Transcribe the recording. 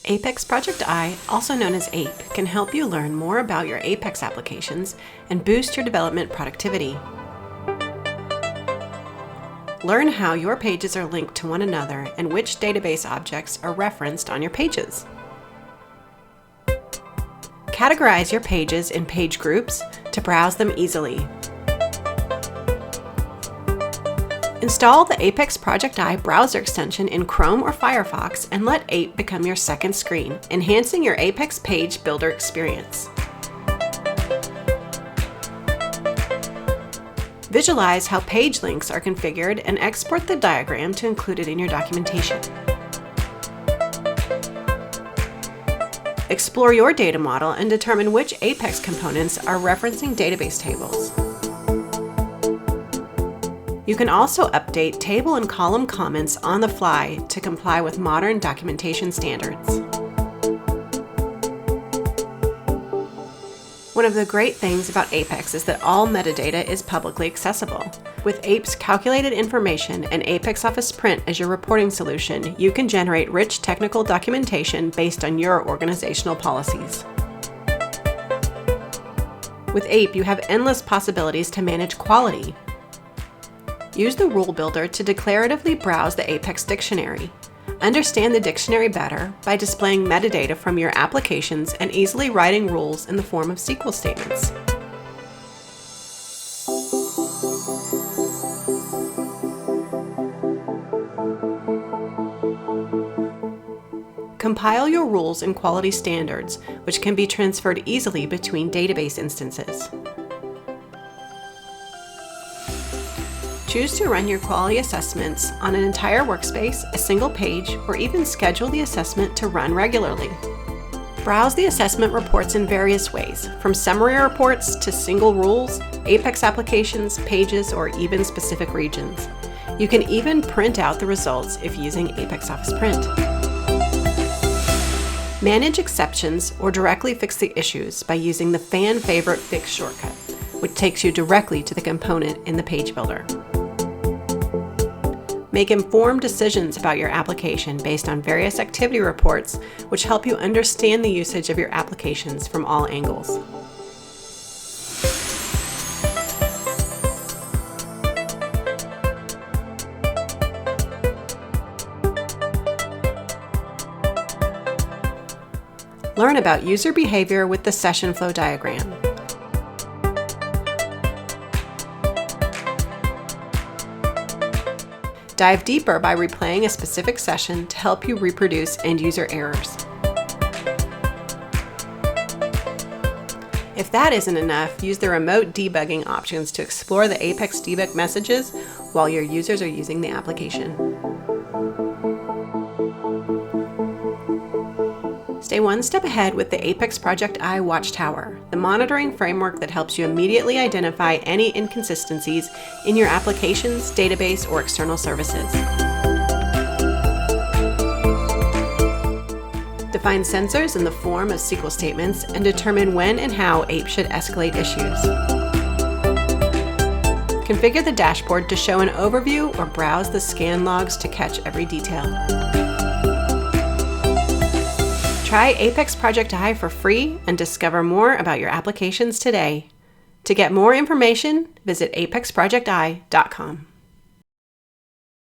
Apex Project I, also known as APE, can help you learn more about your Apex applications and boost your development productivity. Learn how your pages are linked to one another and which database objects are referenced on your pages. Categorize your pages in page groups to browse them easily. Install the Apex Project I browser extension in Chrome or Firefox and let APE become your second screen, enhancing your Apex page builder experience. Visualize how page links are configured and export the diagram to include it in your documentation. Explore your data model and determine which Apex components are referencing database tables. You can also update table and column comments on the fly to comply with modern documentation standards. One of the great things about Apex is that all metadata is publicly accessible. With APE's calculated information and Apex Office Print as your reporting solution, you can generate rich technical documentation based on your organizational policies. With APE, you have endless possibilities to manage quality. Use the Rule Builder to declaratively browse the Apex dictionary. Understand the dictionary better by displaying metadata from your applications and easily writing rules in the form of SQL statements. Compile your rules and quality standards, which can be transferred easily between database instances. Choose to run your quality assessments on an entire workspace, a single page, or even schedule the assessment to run regularly. Browse the assessment reports in various ways, from summary reports to single rules, Apex applications, pages, or even specific regions. You can even print out the results if using Apex Office Print. Manage exceptions or directly fix the issues by using the fan favorite fix shortcut, which takes you directly to the component in the page builder. Make informed decisions about your application based on various activity reports, which help you understand the usage of your applications from all angles. Learn about user behavior with the session flow diagram. Dive deeper by replaying a specific session to help you reproduce end-user errors. If that isn't enough, use the remote debugging options to explore the Apex debug messages while your users are using the application. Stay one step ahead with the Apex Project I Watchtower, the monitoring framework that helps you immediately identify any inconsistencies in your applications, database, or external services. Define sensors in the form of SQL statements and determine when and how APE should escalate issues. Configure the dashboard to show an overview or browse the scan logs to catch every detail. Try Apex Project I for free and discover more about your applications today. To get more information, visit apexprojecti.com.